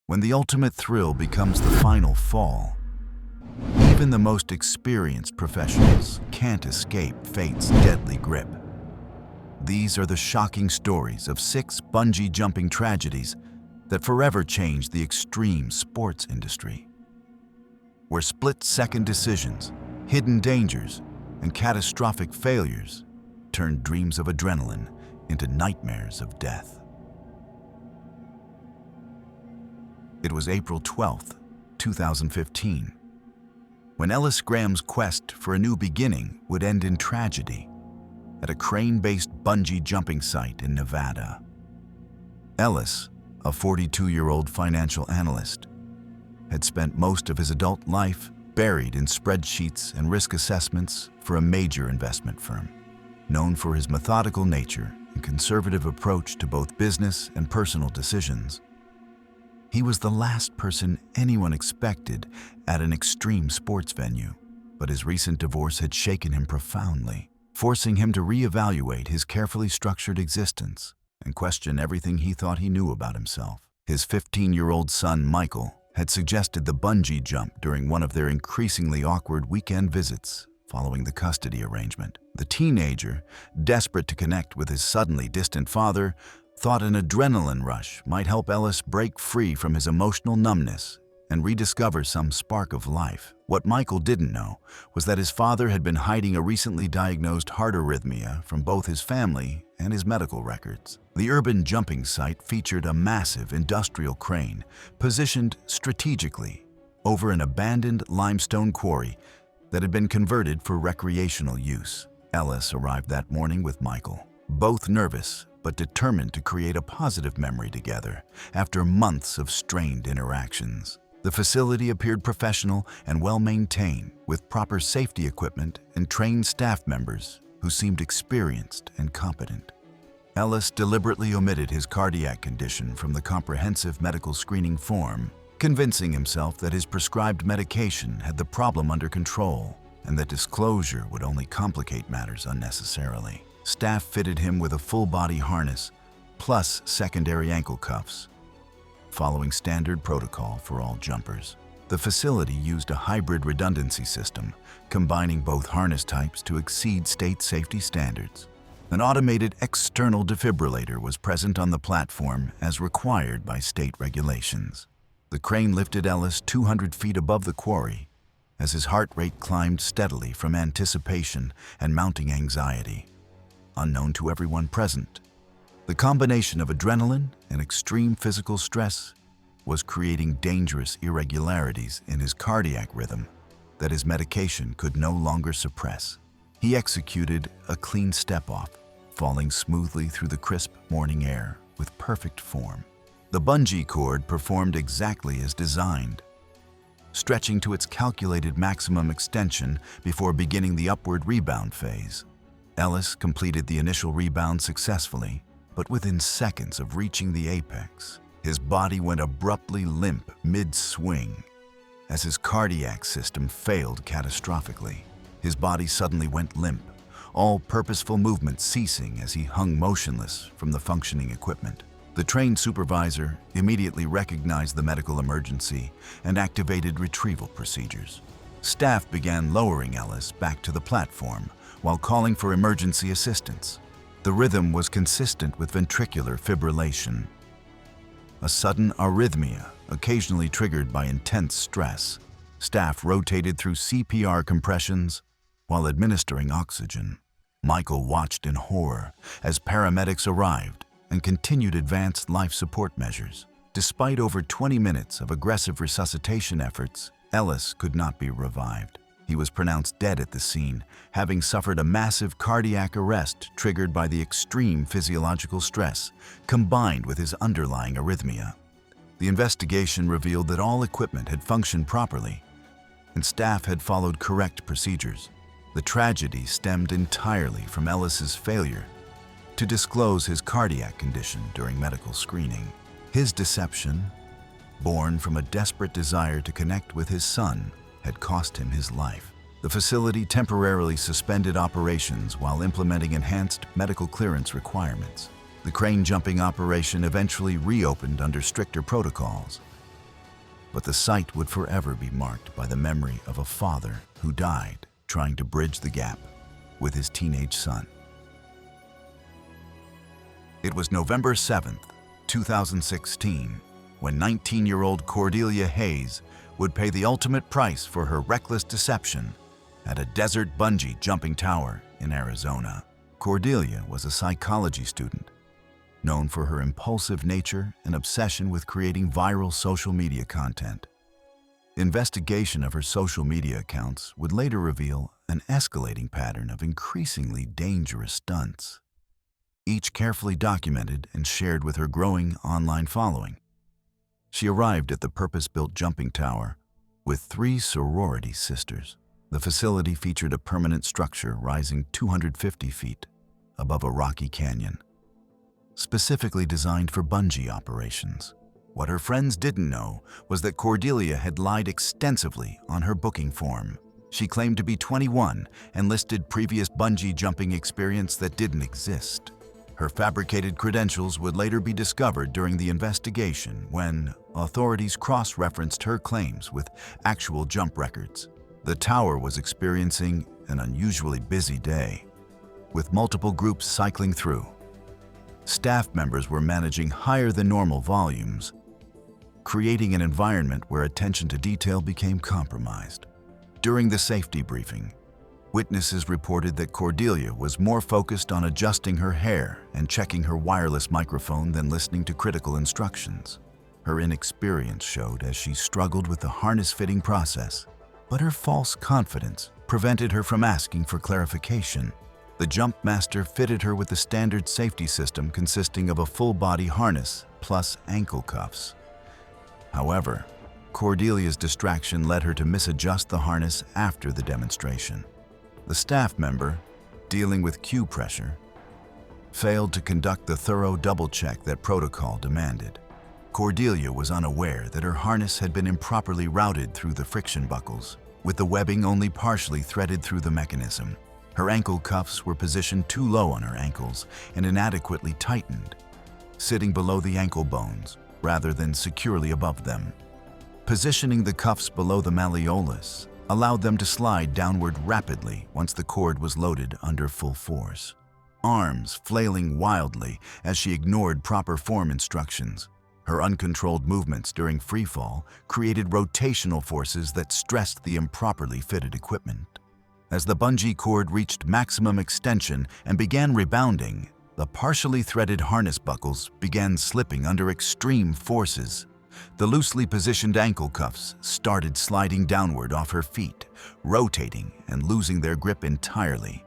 When the ultimate thrill becomes the final fall, even the most experienced professionals can't escape fate's deadly grip. These are the shocking stories of 6 bungee jumping tragedies that forever changed the extreme sports industry, where split-second decisions, hidden dangers, and catastrophic failures turned dreams of adrenaline into nightmares of death. It was April 12, 2015, when Ellis Graham's quest for a new beginning would end in tragedy at a crane-based bungee jumping site in Nevada. Ellis, a 42-year-old financial analyst, had spent most of his adult life buried in spreadsheets and risk assessments for a major investment firm. Known for his methodical nature and conservative approach to both business and personal decisions, he was the last person anyone expected at an extreme sports venue, but his recent divorce had shaken him profoundly, forcing him to reevaluate his carefully structured existence and question everything he thought he knew about himself. His 15-year-old son, Michael, had suggested the bungee jump during one of their increasingly awkward weekend visits following the custody arrangement. The teenager, desperate to connect with his suddenly distant father, thought an adrenaline rush might help Ellis break free from his emotional numbness and rediscover some spark of life. What Michael didn't know was that his father had been hiding a recently diagnosed heart arrhythmia from both his family and his medical records. The urban jumping site featured a massive industrial crane positioned strategically over an abandoned limestone quarry that had been converted for recreational use. Ellis arrived that morning with Michael, both nervous but determined to create a positive memory together after months of strained interactions. The facility appeared professional and well-maintained, with proper safety equipment and trained staff members who seemed experienced and competent. Ellis deliberately omitted his cardiac condition from the comprehensive medical screening form, convincing himself that his prescribed medication had the problem under control and that disclosure would only complicate matters unnecessarily. Staff fitted him with a full-body harness, plus secondary ankle cuffs, following standard protocol for all jumpers. The facility used a hybrid redundancy system, combining both harness types to exceed state safety standards. An automated external defibrillator was present on the platform as required by state regulations. The crane lifted Ellis 200 feet above the quarry as his heart rate climbed steadily from anticipation and mounting anxiety. Unknown to everyone present, the combination of adrenaline and extreme physical stress was creating dangerous irregularities in his cardiac rhythm that his medication could no longer suppress. He executed a clean step-off, falling smoothly through the crisp morning air with perfect form. The bungee cord performed exactly as designed, stretching to its calculated maximum extension before beginning the upward rebound phase. Ellis completed the initial rebound successfully, but within seconds of reaching the apex, his body went abruptly limp mid-swing as his cardiac system failed catastrophically. His body suddenly went limp, all purposeful movement ceasing as he hung motionless from the functioning equipment. The trained supervisor immediately recognized the medical emergency and activated retrieval procedures. Staff began lowering Ellis back to the platform while calling for emergency assistance. The rhythm was consistent with ventricular fibrillation, a sudden arrhythmia occasionally triggered by intense stress. Staff rotated through CPR compressions while administering oxygen. Michael watched in horror as paramedics arrived and continued advanced life support measures. Despite over 20 minutes of aggressive resuscitation efforts, Ellis could not be revived. He was pronounced dead at the scene, having suffered a massive cardiac arrest triggered by the extreme physiological stress, combined with his underlying arrhythmia. The investigation revealed that all equipment had functioned properly, and staff had followed correct procedures. The tragedy stemmed entirely from Ellis's failure to disclose his cardiac condition during medical screening. His deception, born from a desperate desire to connect with his son, had cost him his life. The facility temporarily suspended operations while implementing enhanced medical clearance requirements. The crane jumping operation eventually reopened under stricter protocols, but the site would forever be marked by the memory of a father who died trying to bridge the gap with his teenage son. It was November 7th, 2016, when 19-year-old Cordelia Hayes would pay the ultimate price for her reckless deception at a desert bungee jumping tower in Arizona. Cordelia was a psychology student, known for her impulsive nature and obsession with creating viral social media content. Investigation of her social media accounts would later reveal an escalating pattern of increasingly dangerous stunts, each carefully documented and shared with her growing online following. She arrived at the purpose-built jumping tower with 3 sorority sisters. The facility featured a permanent structure rising 250 feet above a rocky canyon, specifically designed for bungee operations. What her friends didn't know was that Cordelia had lied extensively on her booking form. She claimed to be 21 and listed previous bungee jumping experience that didn't exist. Her fabricated credentials would later be discovered during the investigation when authorities cross-referenced her claims with actual jump records. The tower was experiencing an unusually busy day, with multiple groups cycling through. Staff members were managing higher than normal volumes, creating an environment where attention to detail became compromised. During the safety briefing, witnesses reported that Cordelia was more focused on adjusting her hair and checking her wireless microphone than listening to critical instructions. Her inexperience showed as she struggled with the harness fitting process, but her false confidence prevented her from asking for clarification. The jump master fitted her with a standard safety system consisting of a full-body harness plus ankle cuffs. However, Cordelia's distraction led her to misadjust the harness after the demonstration. The staff member, dealing with cue pressure, failed to conduct the thorough double-check that protocol demanded. Cordelia was unaware that her harness had been improperly routed through the friction buckles, with the webbing only partially threaded through the mechanism. Her ankle cuffs were positioned too low on her ankles and inadequately tightened, sitting below the ankle bones rather than securely above them. Positioning the cuffs below the malleolus allowed them to slide downward rapidly once the cord was loaded under full force. Arms flailing wildly as she ignored proper form instructions. Her uncontrolled movements during freefall created rotational forces that stressed the improperly fitted equipment. As the bungee cord reached maximum extension and began rebounding, the partially threaded harness buckles began slipping under extreme forces. The loosely positioned ankle cuffs started sliding downward off her feet, rotating and losing their grip entirely.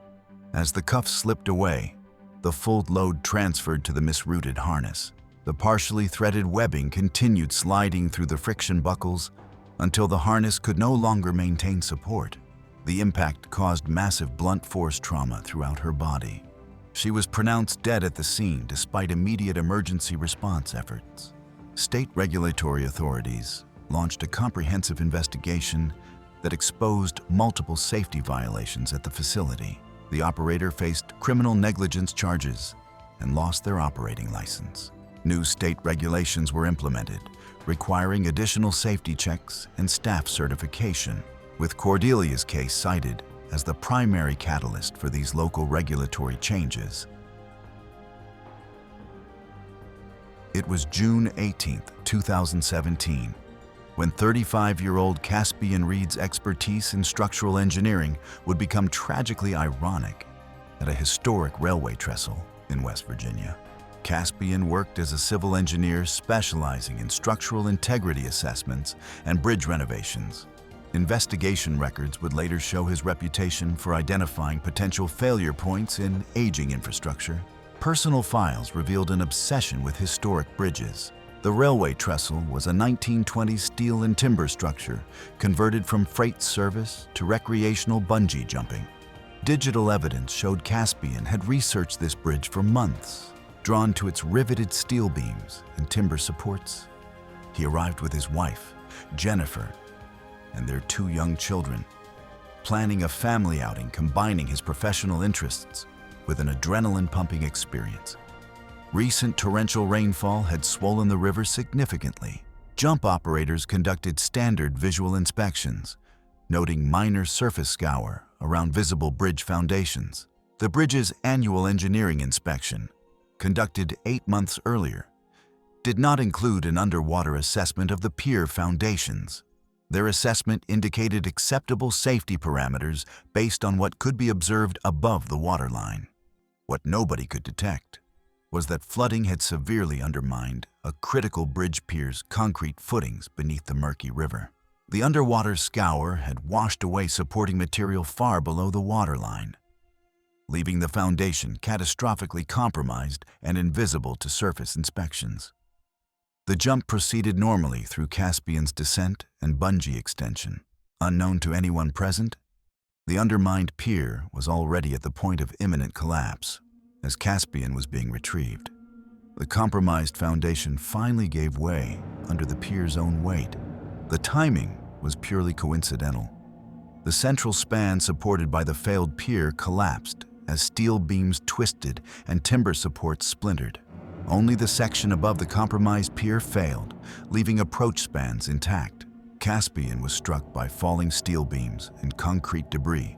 As the cuffs slipped away, the full load transferred to the misrouted harness. The partially threaded webbing continued sliding through the friction buckles until the harness could no longer maintain support. The impact caused massive blunt force trauma throughout her body. She was pronounced dead at the scene despite immediate emergency response efforts. State regulatory authorities launched a comprehensive investigation that exposed multiple safety violations at the facility. The operator faced criminal negligence charges and lost their operating license. New state regulations were implemented, requiring additional safety checks and staff certification, with Cordelia's case cited as the primary catalyst for these local regulatory changes. It was June 18, 2017, when 35-year-old Caspian Reed's expertise in structural engineering would become tragically ironic at a historic railway trestle in West Virginia. Caspian worked as a civil engineer specializing in structural integrity assessments and bridge renovations. Investigation records would later show his reputation for identifying potential failure points in aging infrastructure. Personal files revealed an obsession with historic bridges. The railway trestle was a 1920s steel and timber structure converted from freight service to recreational bungee jumping. Digital evidence showed Caspian had researched this bridge for months, drawn to its riveted steel beams and timber supports. He arrived with his wife, Jennifer, and their 2 young children, planning a family outing combining his professional interests with an adrenaline-pumping experience. Recent torrential rainfall had swollen the river significantly, jump operators conducted standard visual inspections, noting minor surface scour around visible bridge foundations. The bridge's annual engineering inspection, conducted 8 months earlier, did not include an underwater assessment of the pier foundations. Their assessment indicated acceptable safety parameters based on what could be observed above the waterline. What nobody could detect was that flooding had severely undermined a critical bridge pier's concrete footings beneath the murky river. The underwater scour had washed away supporting material far below the waterline, leaving the foundation catastrophically compromised and invisible to surface inspections. The jump proceeded normally through Caspian's descent and bungee extension. Unknown to anyone present, the undermined pier was already at the point of imminent collapse as Caspian was being retrieved. The compromised foundation finally gave way under the pier's own weight. The timing was purely coincidental. The central span supported by the failed pier collapsed as steel beams twisted and timber supports splintered. Only the section above the compromised pier failed, leaving approach spans intact. Caspian was struck by falling steel beams and concrete debris,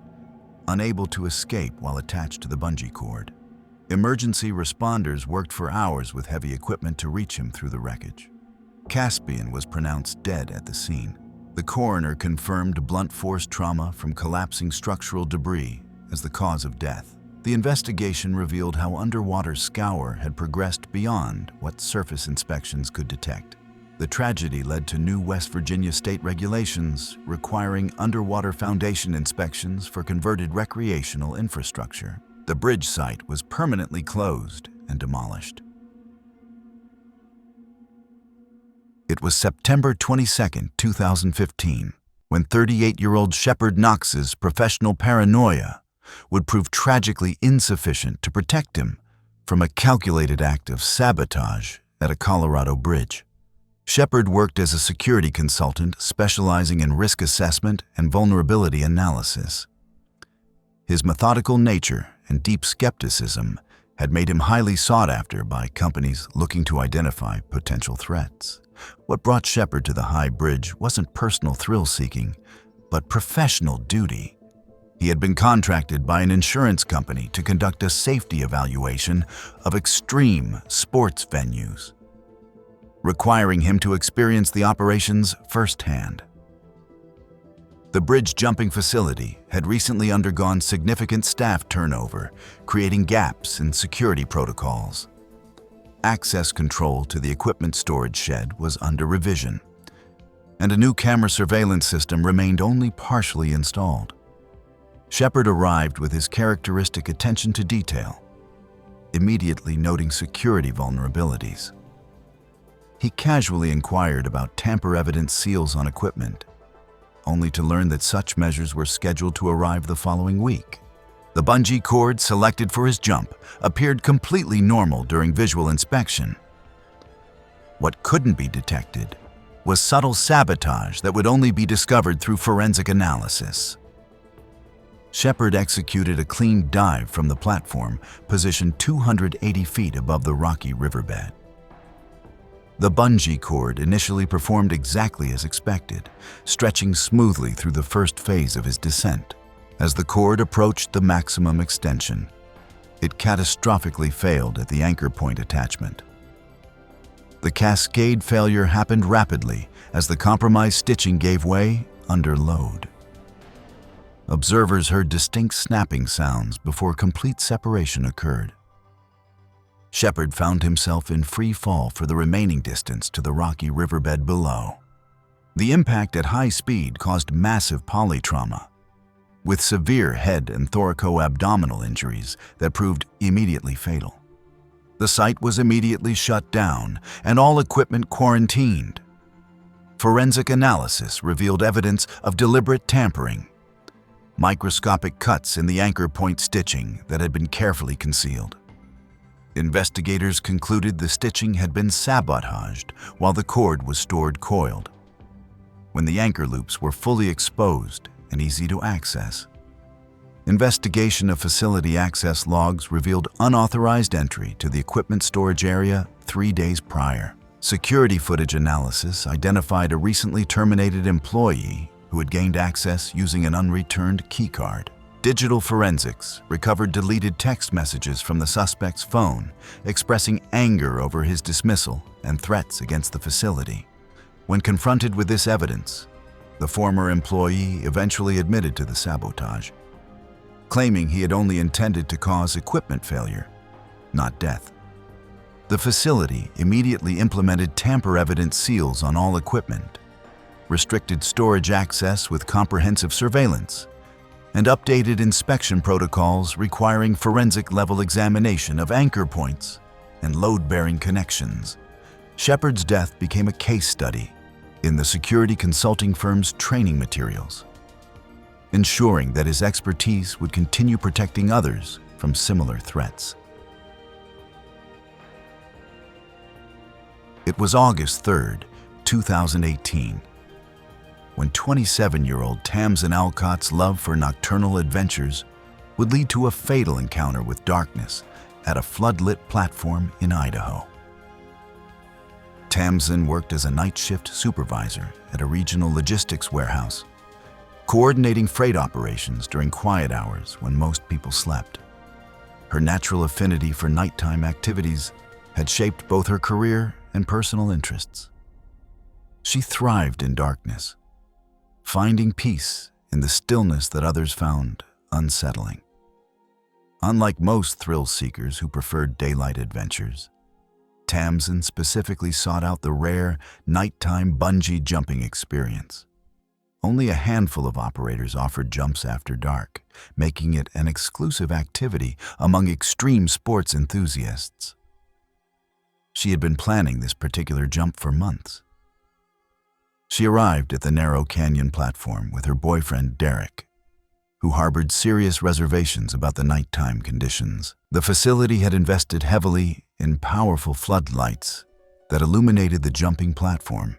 unable to escape while attached to the bungee cord. Emergency responders worked for hours with heavy equipment to reach him through the wreckage. Caspian was pronounced dead at the scene. The coroner confirmed blunt force trauma from collapsing structural debris as the cause of death. The investigation revealed how underwater scour had progressed beyond what surface inspections could detect. The tragedy led to new West Virginia state regulations requiring underwater foundation inspections for converted recreational infrastructure. The bridge site was permanently closed and demolished. It was September 22, 2015, when 38-year-old Shepard Knox's professional paranoia would prove tragically insufficient to protect him from a calculated act of sabotage at a Colorado bridge. Shepard worked as a security consultant specializing in risk assessment and vulnerability analysis. His methodical nature and deep skepticism had made him highly sought after by companies looking to identify potential threats. What brought Shepard to the high bridge wasn't personal thrill-seeking, but professional duty. He had been contracted by an insurance company to conduct a safety evaluation of extreme sports venues, requiring him to experience the operations firsthand. The bridge jumping facility had recently undergone significant staff turnover, creating gaps in security protocols. Access control to the equipment storage shed was under revision, and a new camera surveillance system remained only partially installed. Shepard arrived with his characteristic attention to detail, immediately noting security vulnerabilities. He casually inquired about tamper-evident seals on equipment, only to learn that such measures were scheduled to arrive the following week. The bungee cord selected for his jump appeared completely normal during visual inspection. What couldn't be detected was subtle sabotage that would only be discovered through forensic analysis. Shepard executed a clean dive from the platform, positioned 280 feet above the rocky riverbed. The bungee cord initially performed exactly as expected, stretching smoothly through the first phase of his descent. As the cord approached the maximum extension, it catastrophically failed at the anchor point attachment. The cascade failure happened rapidly as the compromised stitching gave way under load. Observers heard distinct snapping sounds before complete separation occurred. Shepard found himself in free fall for the remaining distance to the rocky riverbed below. The impact at high speed caused massive polytrauma, with severe head and thoracoabdominal injuries that proved immediately fatal. The site was immediately shut down and all equipment quarantined. Forensic analysis revealed evidence of deliberate tampering, microscopic cuts in the anchor point stitching that had been carefully concealed. Investigators concluded the stitching had been sabotaged while the cord was stored coiled. When the anchor loops were fully exposed and easy to access, investigation of facility access logs revealed unauthorized entry to the equipment storage area 3 days prior. Security footage analysis identified a recently terminated employee who had gained access using an unreturned keycard. Digital forensics recovered deleted text messages from the suspect's phone, expressing anger over his dismissal and threats against the facility. When confronted with this evidence, the former employee eventually admitted to the sabotage, claiming he had only intended to cause equipment failure, not death. The facility immediately implemented tamper-evident seals on all equipment, restricted storage access with comprehensive surveillance, and updated inspection protocols requiring forensic-level examination of anchor points and load-bearing connections. Shepard's death became a case study in the security consulting firm's training materials, ensuring that his expertise would continue protecting others from similar threats. It was August 3rd, 2018, when 27-year-old Tamsin Alcott's love for nocturnal adventures would lead to a fatal encounter with darkness at a floodlit platform in Idaho. Tamsin worked as a night shift supervisor at a regional logistics warehouse, coordinating freight operations during quiet hours when most people slept. Her natural affinity for nighttime activities had shaped both her career and personal interests. She thrived in darkness, finding peace in the stillness that others found unsettling. Unlike most thrill-seekers who preferred daylight adventures, Tamsin specifically sought out the rare nighttime bungee jumping experience. Only a handful of operators offered jumps after dark, making it an exclusive activity among extreme sports enthusiasts. She had been planning this particular jump for months. She arrived at the narrow canyon platform with her boyfriend, Derek, who harbored serious reservations about the nighttime conditions. The facility had invested heavily in powerful floodlights that illuminated the jumping platform,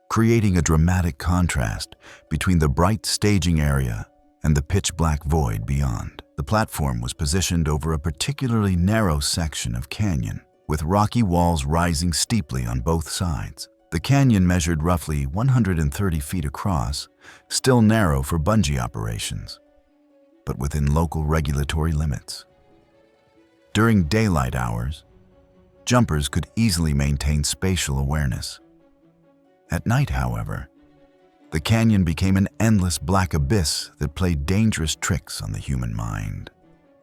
creating a dramatic contrast between the bright staging area and the pitch-black void beyond. The platform was positioned over a particularly narrow section of canyon, with rocky walls rising steeply on both sides. The canyon measured roughly 130 feet across, still narrow for bungee operations, but within local regulatory limits. During daylight hours, jumpers could easily maintain spatial awareness. At night, however, the canyon became an endless black abyss that played dangerous tricks on the human mind.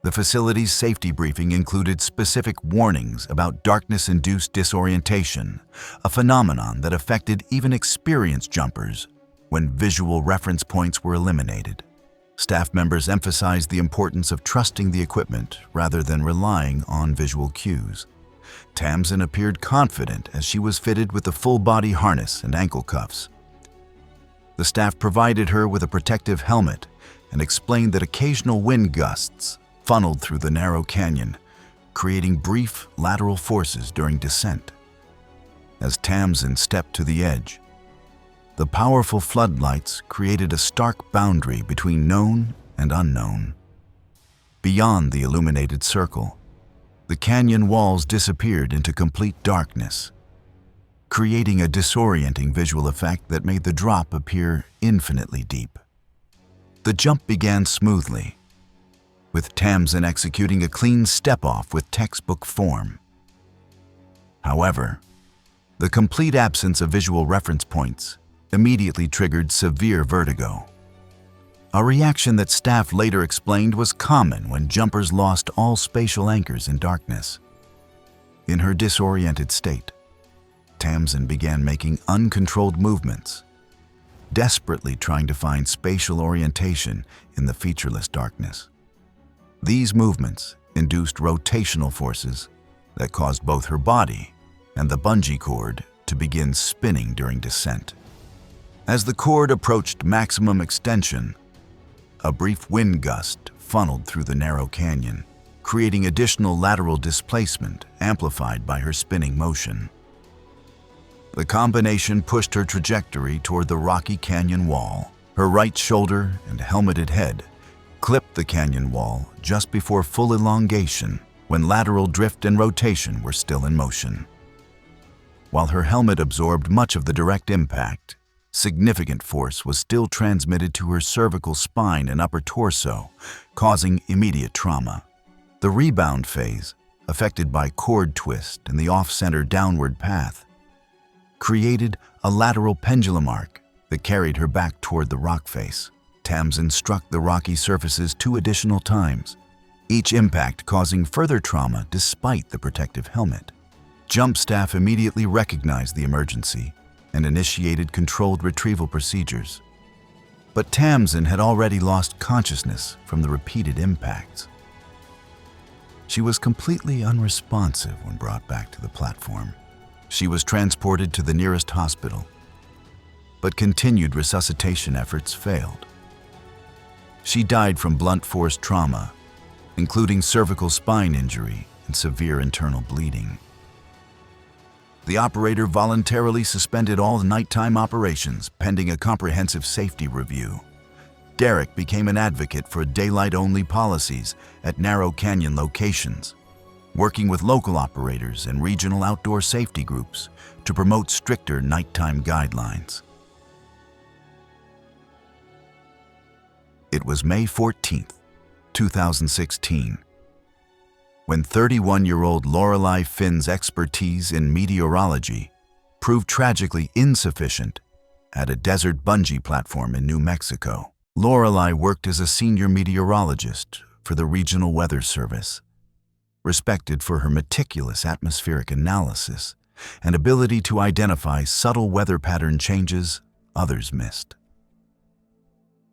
The facility's safety briefing included specific warnings about darkness-induced disorientation, a phenomenon that affected even experienced jumpers when visual reference points were eliminated. Staff members emphasized the importance of trusting the equipment rather than relying on visual cues. Tamsin appeared confident as she was fitted with the full-body harness and ankle cuffs. The staff provided her with a protective helmet and explained that occasional wind gusts funneled through the narrow canyon, creating brief lateral forces during descent. As Tamsin stepped to the edge, the powerful floodlights created a stark boundary between known and unknown. Beyond the illuminated circle, the canyon walls disappeared into complete darkness, creating a disorienting visual effect that made the drop appear infinitely deep. The jump began smoothly, with Tamsin executing a clean step-off with textbook form. However, the complete absence of visual reference points immediately triggered severe vertigo, a reaction that staff later explained was common when jumpers lost all spatial anchors in darkness. In her disoriented state, Tamsin began making uncontrolled movements, desperately trying to find spatial orientation in the featureless darkness. These movements induced rotational forces that caused both her body and the bungee cord to begin spinning during descent. As the cord approached maximum extension, a brief wind gust funneled through the narrow canyon, creating additional lateral displacement amplified by her spinning motion. The combination pushed her trajectory toward the rocky canyon wall. Her right shoulder and helmeted head clipped the canyon wall just before full elongation, when lateral drift and rotation were still in motion. While her helmet absorbed much of the direct impact, significant force was still transmitted to her cervical spine and upper torso, causing immediate trauma. The rebound phase, affected by cord twist and the off-center downward path, created a lateral pendulum arc that carried her back toward the rock face. Tamsin struck the rocky surfaces 2 additional times, each impact causing further trauma despite the protective helmet. Jump staff immediately recognized the emergency and initiated controlled retrieval procedures. But Tamsin had already lost consciousness from the repeated impacts. She was completely unresponsive when brought back to the platform. She was transported to the nearest hospital, but continued resuscitation efforts failed. She died from blunt force trauma, including cervical spine injury and severe internal bleeding. The operator voluntarily suspended all nighttime operations pending a comprehensive safety review. Derek became an advocate for daylight-only policies at narrow canyon locations, working with local operators and regional outdoor safety groups to promote stricter nighttime guidelines. It was May 14, 2016, when 31-year-old Lorelei Finn's expertise in meteorology proved tragically insufficient at a desert bungee platform in New Mexico. Lorelei worked as a senior meteorologist for the Regional Weather Service, respected for her meticulous atmospheric analysis and ability to identify subtle weather pattern changes others missed.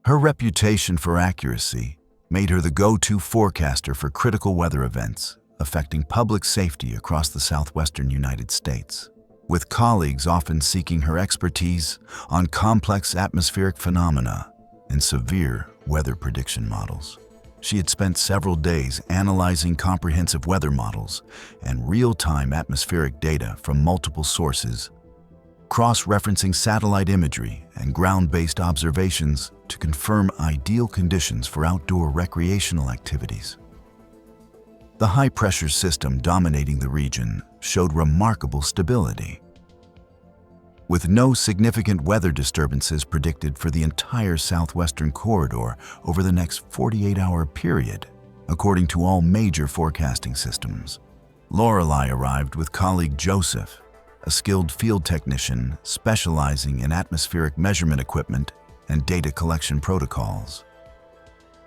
Her reputation for accuracy made her the go-to forecaster for critical weather events affecting public safety across the southwestern United States, with colleagues often seeking her expertise on complex atmospheric phenomena and severe weather prediction models. She had spent several days analyzing comprehensive weather models and real-time atmospheric data from multiple sources, cross-referencing satellite imagery and ground-based observations to confirm ideal conditions for outdoor recreational activities. The high-pressure system dominating the region showed remarkable stability, with no significant weather disturbances predicted for the entire southwestern corridor over the next 48-hour period, according to all major forecasting systems. Lorelei arrived with colleague Joseph, a skilled field technician specializing in atmospheric measurement equipment and data collection protocols,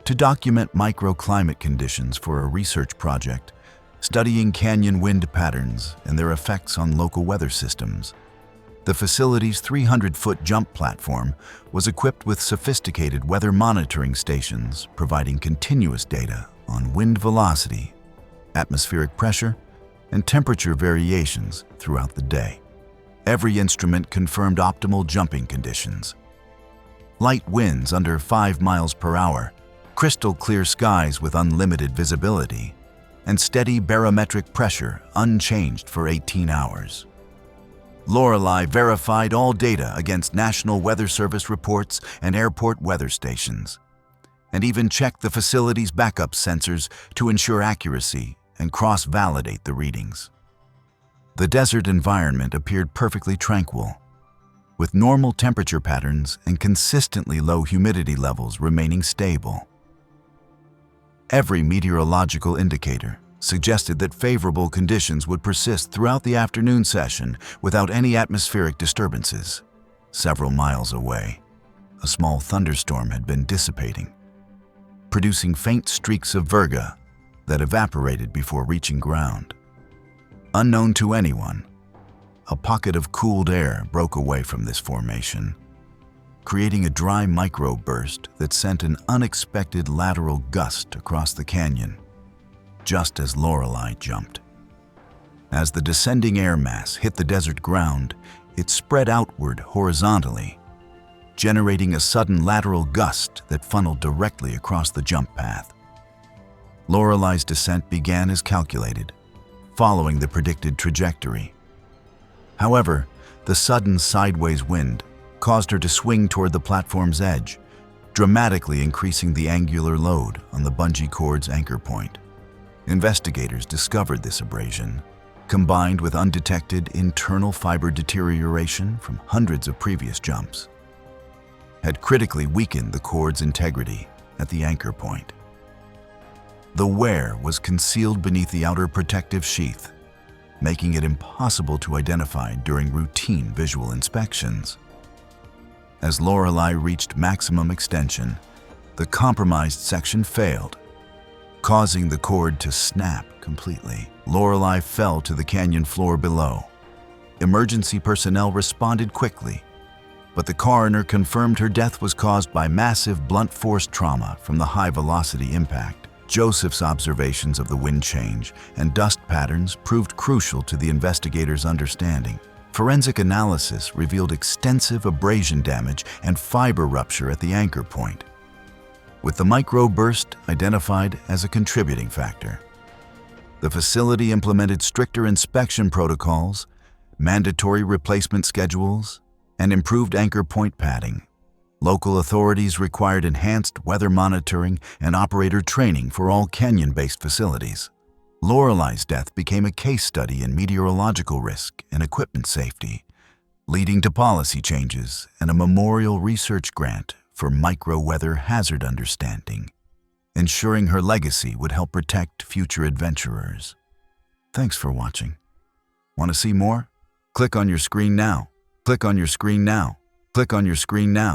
to document microclimate conditions for a research project studying canyon wind patterns and their effects on local weather systems. The facility's 300-foot jump platform was equipped with sophisticated weather monitoring stations providing continuous data on wind velocity, atmospheric pressure, and temperature variations throughout the day. Every instrument confirmed optimal jumping conditions: light winds under 5 miles per hour, crystal clear skies with unlimited visibility, and steady barometric pressure unchanged for 18 hours. Lorelei verified all data against National Weather Service reports and airport weather stations, and even checked the facility's backup sensors to ensure accuracy and cross-validate the readings. The desert environment appeared perfectly tranquil, with normal temperature patterns and consistently low humidity levels remaining stable. Every meteorological indicator suggested that favorable conditions would persist throughout the afternoon session without any atmospheric disturbances. Several miles away, a small thunderstorm had been dissipating, producing faint streaks of virga that evaporated before reaching ground. Unknown to anyone, a pocket of cooled air broke away from this formation, creating a dry microburst that sent an unexpected lateral gust across the canyon, just as Lorelei jumped. As the descending air mass hit the desert ground, it spread outward horizontally, generating a sudden lateral gust that funneled directly across the jump path. Lorelei's descent began as calculated, following the predicted trajectory. However, the sudden sideways wind caused her to swing toward the platform's edge, dramatically increasing the angular load on the bungee cord's anchor point. Investigators discovered this abrasion, combined with undetected internal fiber deterioration from hundreds of previous jumps, had critically weakened the cord's integrity at the anchor point. The wear was concealed beneath the outer protective sheath, making it impossible to identify during routine visual inspections. As Lorelei reached maximum extension, the compromised section failed, causing the cord to snap completely. Lorelei fell to the canyon floor below. Emergency personnel responded quickly, but the coroner confirmed her death was caused by massive blunt force trauma from the high-velocity impact. Joseph's observations of the wind change and dust patterns proved crucial to the investigators' understanding. Forensic analysis revealed extensive abrasion damage and fiber rupture at the anchor point, with the microburst identified as a contributing factor. The facility implemented stricter inspection protocols, mandatory replacement schedules, and improved anchor point padding. Local authorities required enhanced weather monitoring and operator training for all canyon-based facilities. Lorelei's death became a case study in meteorological risk and equipment safety, leading to policy changes and a memorial research grant for micro-weather hazard understanding, ensuring her legacy would help protect future adventurers. Thanks for watching. Want to see more? Click on your screen now. Click on your screen now. Click on your screen now.